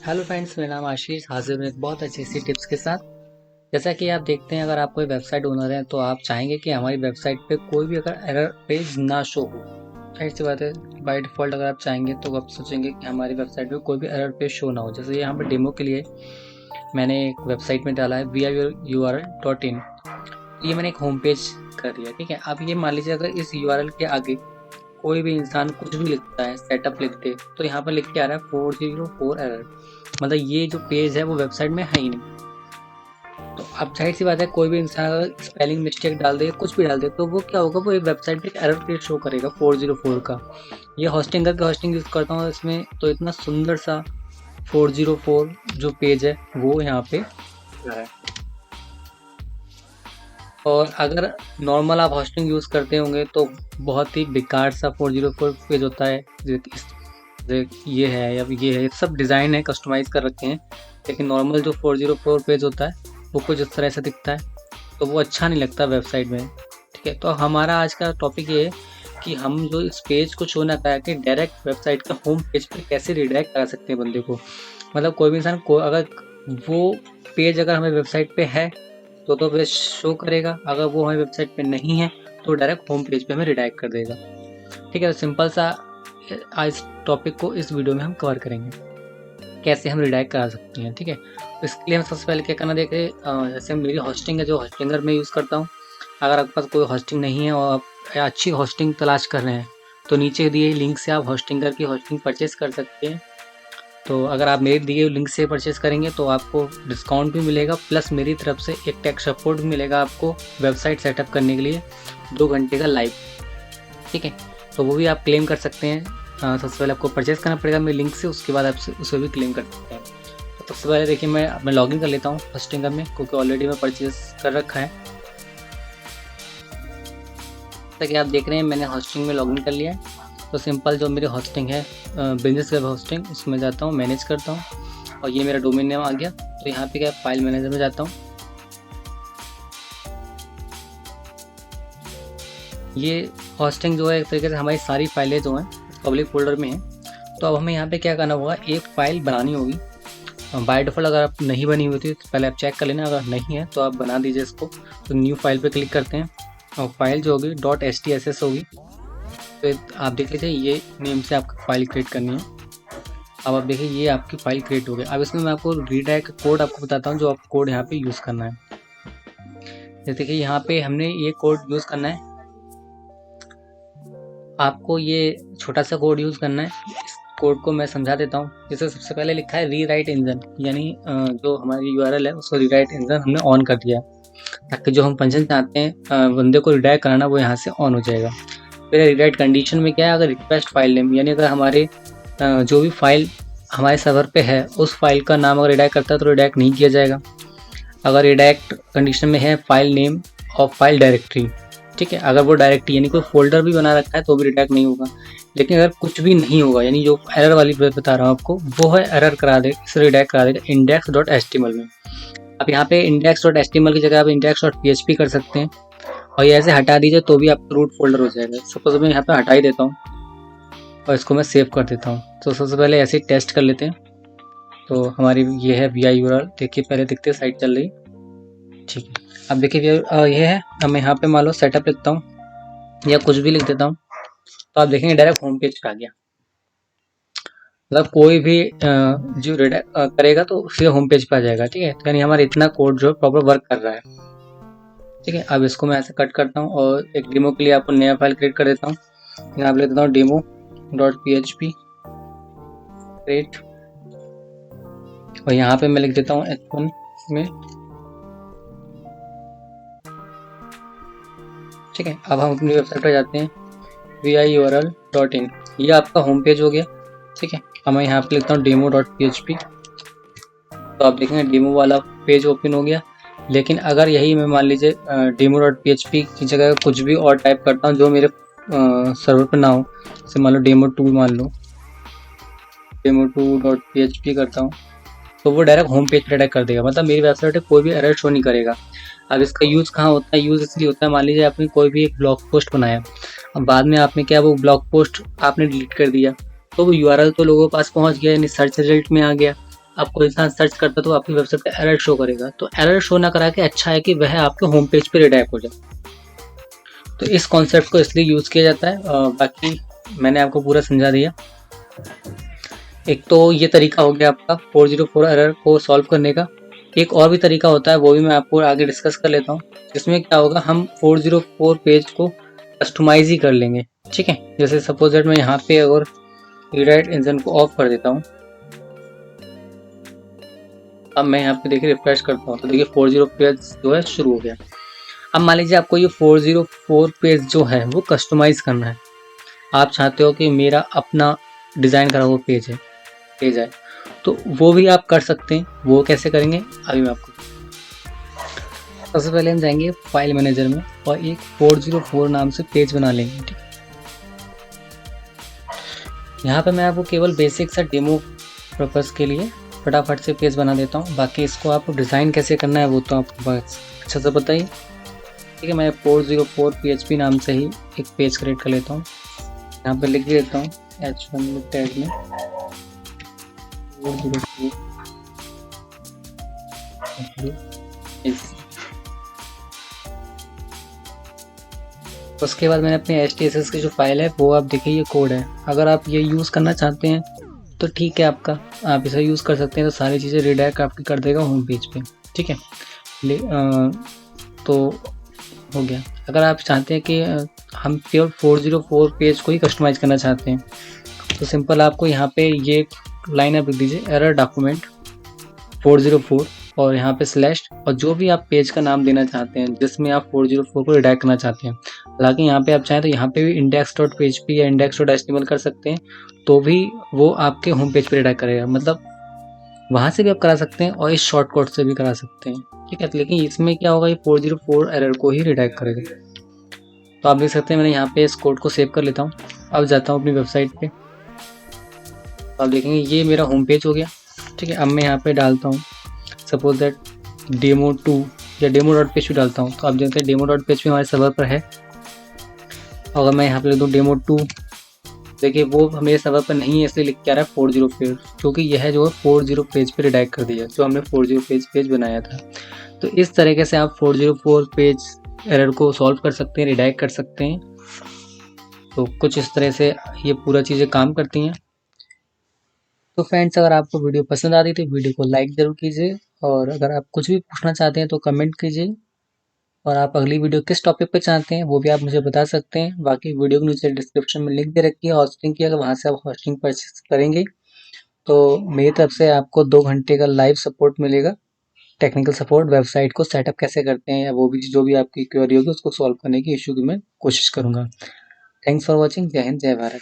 Hello friends, मेरा नाम आशीष हाजिर हूँ एक बहुत अच्छी सी टिप्स के साथ। जैसा कि आप देखते हैं, अगर आप कोई वेबसाइट ओनर हैं तो आप चाहेंगे कि हमारी वेबसाइट पे कोई भी अगर एरर पेज ना शो हो। जाहिर सी बात है, बाय डिफ़ॉल्ट अगर आप चाहेंगे तो आप सोचेंगे कि हमारी वेबसाइट पे कोई भी एरर पेज शो ना हो। जैसे यहाँ पर डेमो के लिए मैंने एक वेबसाइट में डाला है VIURL.in। ये मैंने एक होम पेज कर दिया, ठीक है। अब ये मान लीजिए अगर इस URL के आगे कोई भी इंसान कुछ भी लिखता है, सेटअप लिख दे, तो यहाँ पर लिख के आ रहा है 404 एरर। मतलब ये जो पेज है वो वेबसाइट में है ही नहीं। तो अब जाहिर सी बात है, कोई भी इंसान अगर स्पेलिंग मिस्टेक डाल दे, कुछ भी डाल दे, तो वो क्या होगा, वो एक वेबसाइट पे एक एरर पेज शो करेगा 404 का। ये होस्टिंग करके होस्टिंग यूज़ करता हूँ इसमें, तो इतना सुंदर सा 404 जो पेज है वो यहाँ पे है। और अगर नॉर्मल आप होस्टिंग यूज़ करते होंगे तो बहुत ही बेकार सा 404 पेज होता है। ये है या ये है, सब डिज़ाइन है, कस्टमाइज़ कर रखे हैं। लेकिन नॉर्मल जो 404 पेज होता है वो कुछ इस तरह से दिखता है, तो वो अच्छा नहीं लगता वेबसाइट में, ठीक है। तो हमारा आज का टॉपिक ये है कि हम जो इस पेज को शो ना करा के डायरेक्ट वेबसाइट के होम पेज पे कैसे रिडायरेक्ट करा सकते हैं बंदे को। मतलब कोई भी इंसान को अगर वो पेज अगर हमें वेबसाइट पे है तो पेज शो करेगा, अगर वो हमारी वेबसाइट पे नहीं है तो डायरेक्ट होम पेज पे हमें रिडायरेक्ट कर देगा, ठीक है। तो सिंपल सा आज इस टॉपिक को इस वीडियो में हम कवर करेंगे, कैसे हम रिडायरेक्ट करा सकते हैं, ठीक है। तो इसके लिए हम सबसे पहले क्या करना देखें, जैसे मेरी होस्टिंग है, जो होस्टिंगर मैं यूज़ करता हूँ। अगर आपके पास कोई होस्टिंग नहीं है और आप अच्छी होस्टिंग तलाश कर रहे हैं तो नीचे दिए लिंक से आप होस्टिंगर की होस्टिंग परचेज़ कर सकते हैं। तो अगर आप मेरे दिए हुए लिंक से परचेज़ करेंगे तो आपको डिस्काउंट भी मिलेगा, प्लस मेरी तरफ से एक टेक सपोर्ट भी मिलेगा आपको वेबसाइट सेटअप करने के लिए 2 घंटे का लाइव, ठीक है। तो वो भी आप क्लेम कर सकते हैं। सबसे पहले आपको परचेज़ करना पड़ेगा मेरे लिंक से, उसके बाद आप उसे भी क्लेम कर सकते हैं। तो सबसे पहले देखिए, मैं लॉगिन कर लेता हूँ होस्टिंगर में, क्योंकि ऑलरेडी मैं परचेज़ कर रखा है। जैसा कि आप देख रहे हैं, मैंने होस्टिंग में लॉगिन कर लिया है। तो सिंपल जो मेरी होस्टिंग है बिजनेस वेब होस्टिंग, उसमें जाता हूँ, मैनेज करता हूँ, और ये मेरा डोमेन नेम आ गया। तो यहाँ पे क्या, फाइल मैनेजर में जाता हूँ। ये होस्टिंग जो है एक तरीके से हमारी सारी फाइलें जो हैं पब्लिक फोल्डर में हैं। तो अब हमें यहाँ पे क्या करना होगा, एक फ़ाइल बनानी होगी। बाय डिफ़ॉल्ट अगर आप नहीं बनी हुई थी तो पहले आप चेक कर लेना, अगर नहीं है तो आप बना दीजिए इसको। तो न्यू फाइल पे क्लिक करते हैं और फाइल जो होगी .stss होगी। तो आप देख लीजिए, ये नेम से आपको फाइल क्रिएट करनी है। अब आप देखिए, ये आपकी फ़ाइल क्रिएट हो गई। अब इसमें मैं आपको रीडायरेक्ट कोड आपको बताता हूँ, जो आप कोड यहाँ पे यूज़ करना है। जैसे देखिए, यहाँ पे हमने ये कोड यूज़ करना है। आपको ये छोटा सा कोड यूज़ करना है। इस कोड को मैं समझा देता हूँ। जैसे सबसे पहले लिखा है रीराइट इंजन, यानी जो हमारी URL है उसको रीराइट इंजन हमने ऑन कर दिया है, ताकि जो हम फंक्शन चाहते हैं बंदे को रिडायरेक्ट कराना, वो यहाँ से ऑन हो जाएगा। फिर रीडायरेक्ट कंडीशन में क्या है, अगर रिक्वेस्ट फाइल नेम, यानी अगर हमारे जो भी फाइल हमारे सर्वर पे है उस फाइल का नाम अगर रिडायरेक्ट करता है तो रिडायरेक्ट नहीं किया जाएगा। अगर रिडायरेक्ट कंडीशन में है फाइल नेम और फाइल डायरेक्टरी, ठीक है। अगर वो डायरेक्टरी यानी कोई फोल्डर भी बना रखा है तो भी रिडायरेक्ट नहीं होगा। लेकिन अगर कुछ भी नहीं होगा, यानी जो एरर वाली बता रहा हूँ आपको, वो है एरर करा दे, इसे रिडायरेक्ट करा देगा index.html में। अब यहाँ पे index.html की जगह आप index.php कर सकते हैं, और ये ऐसे हटा दीजिए तो भी आपका रूट फोल्डर हो जाएगा। सपोज मैं यहाँ पे हटा ही देता हूँ और इसको मैं सेव कर देता हूँ। तो सबसे पहले ऐसे ही टेस्ट कर लेते हैं। तो हमारी ये है VIURL, देखिए पहले दिखते साइट चल रही, ठीक है। अब देखिए ये है। अब मैं यहाँ पे मान लो सेटअप लिखता हूँ या कुछ भी लिख देता हूँ, तो आप देखेंगे डायरेक्ट होम पेज पे आ गया। मतलब कोई भी जो करेगा तो सीधे होम पेज पे आ जाएगा, ठीक है। यानी हमारा इतना कोड जो प्रॉपर वर्क कर रहा है, ठीक है। अब इसको मैं ऐसे कट करता हूँ और एक डेमो के लिए आपको नया फाइल क्रिएट कर देता हूँ। यहाँ पे लिख देता हूँ demo.php क्रिएट, और यहाँ पे मैं लिख देता हूँ h1 में, ठीक है। अब हम अपनी वेबसाइट पर जाते हैं VIURL.in, ये आपका होम पेज हो गया, ठीक है। अब मैं यहाँ पे लिखता हूँ demo.php, तो आप देखेंगे डेमो वाला पेज ओपन हो गया। लेकिन अगर यही मैं मान लीजिए demo.php की जगह कुछ भी और टाइप करता हूँ जो मेरे सर्वर पर ना हो, जैसे मान लो demo2 मान लो, demo2.php करता हूँ, तो वो डायरेक्ट होम पेज पर डायरेक्ट कर देगा। मतलब मेरी वेबसाइट पे कोई भी एरर शो नहीं करेगा। अब इसका यूज़ कहाँ होता है, यूज़ इसलिए होता है, मान लीजिए आपने कोई भी एक ब्लॉग पोस्ट बनाया, अब बाद में आपने क्या, वो ब्लॉग पोस्ट आपने डिलीट कर दिया, तो वो URL तो लोगों के पास पहुँच गया, यानी सर्च रिजल्ट में आ गया, आप कोई इंसान सर्च करता है तो आपकी वेबसाइट पे एरर शो करेगा, तो एरर शो ना करा के अच्छा है कि वह आपके होम पेज पे रिडायरेक्ट हो जाए। तो इस कॉन्सेप्ट को इसलिए यूज़ किया जाता है। बाकी मैंने आपको पूरा समझा दिया। एक तो ये तरीका हो गया आपका 404 एरर को सॉल्व करने का। एक और भी तरीका होता है, वो भी मैं आपको आगे डिस्कस कर लेता हूँ। जिसमें क्या होगा, हम 404 पेज को कस्टमाइज ही कर लेंगे। ठीक है, जैसे सपोज दैट मैं यहाँ पे अगर रीराइट इंजन को ऑफ कर देता हूँ, अब मैं यहाँ पे देखिए रिफ्रेश करता हूँ तो देखिए 40 पेज जो है शुरू हो गया। अब मान लीजिए आपको ये 404 पेज जो है वो कस्टमाइज करना है। आप चाहते हो कि मेरा अपना डिज़ाइन करा हुआ पेज है, तो वो भी आप कर सकते हैं। वो कैसे करेंगे अभी मैं आपको, सबसे पहले हम जाएंगे फाइल मैनेजर में और एक 404 नाम से पेज बना लेंगे। ठीक, यहाँ पे मैं आपको केवल बेसिक सा डेमो पर्पज़ के लिए फटाफट से पेज बना देता हूँ। बाकी इसको आपको डिज़ाइन कैसे करना है वो तो आपको बस अच्छा से बताइए। ठीक है, मैं 404 PHP नाम से ही एक पेज क्रिएट कर लेता हूँ। यहाँ पे लिख देता हूँ H1 टैग में 404 उसके बाद मैंने अपनी HTSS की जो फाइल है वो आप देखिए ये कोड है। अगर आप ये यूज़ करना चाहते हैं तो ठीक है, आपका आप इसे यूज़ कर सकते हैं। तो सारी चीज़ें रिडायरेक्ट आपकी कर देगा होम पेज पे। ठीक है, तो हो गया। अगर आप चाहते हैं कि हम प्योर 404 पेज को ही कस्टमाइज़ करना चाहते हैं तो सिंपल आपको यहाँ पे ये लाइन आप लिख दीजिए, एरर डॉक्यूमेंट 404 और यहाँ पे स्लैश और जो भी आप पेज का नाम देना चाहते हैं जिसमें आप 404 को रिडायरेक्ट करना चाहते हैं। हालांकि यहाँ पे आप चाहें तो यहाँ पे भी index.php या index.html कर सकते हैं, तो भी वो आपके होम पेज पे रिडायरेक्ट करेगा। मतलब वहाँ से भी आप करा सकते हैं और इस शॉर्टकट से भी करा सकते हैं। ठीक है, लेकिन इसमें क्या होगा, ये 404 एरर को ही रिडायरेक्ट करेगा। तो आप देख सकते हैं मैंने यहाँ पे इस कोड को सेव कर लेता हूँ। अब जाता हूँ अपनी वेबसाइट पे, तो आप देखेंगे ये मेरा होम पेज हो गया। ठीक है, अब मैं यहाँ पे डालता हूँ सपोज दैट demo2 या demo.php डालता हूँ, तो आप देखते हैं demo.php हमारे सर्वर पर है। अगर मैं यहाँ पे लिख दूँ demo2, देखिए वो मेरे सर्वर पर नहीं है इसलिए लिख के आ रहा है 40 पेज, क्योंकि यह जो है 40 पेज पे रिडायरेक्ट कर दिया जो हमने 40 पेज बनाया था। तो इस तरीके से आप 404 पेज एरर को सॉल्व कर सकते हैं, रिडायरेक्ट कर सकते हैं। तो कुछ इस तरह से ये पूरा चीज़ें काम करती हैं। तो फ्रेंड्स, अगर आपको वीडियो पसंद आती तो वीडियो को लाइक ज़रूर कीजिए, और अगर आप कुछ भी पूछना चाहते हैं तो कमेंट कीजिए, और आप अगली वीडियो किस टॉपिक पे चाहते हैं वो भी आप मुझे बता सकते हैं। बाकी वीडियो के नीचे डिस्क्रिप्शन में लिंक दे रखी है होस्टिंग की, अगर वहाँ से आप होस्टिंग परचेस करेंगे तो मेरी तरफ से आपको 2 घंटे का लाइव सपोर्ट मिलेगा, टेक्निकल सपोर्ट। वेबसाइट को सेटअप कैसे करते हैं या वो भी जो भी आपकी क्वेरी होगी उसको सॉल्व करने की इशू की मैं कोशिश करूँगा। Thanks for watching. जय हिंद, जय भारत।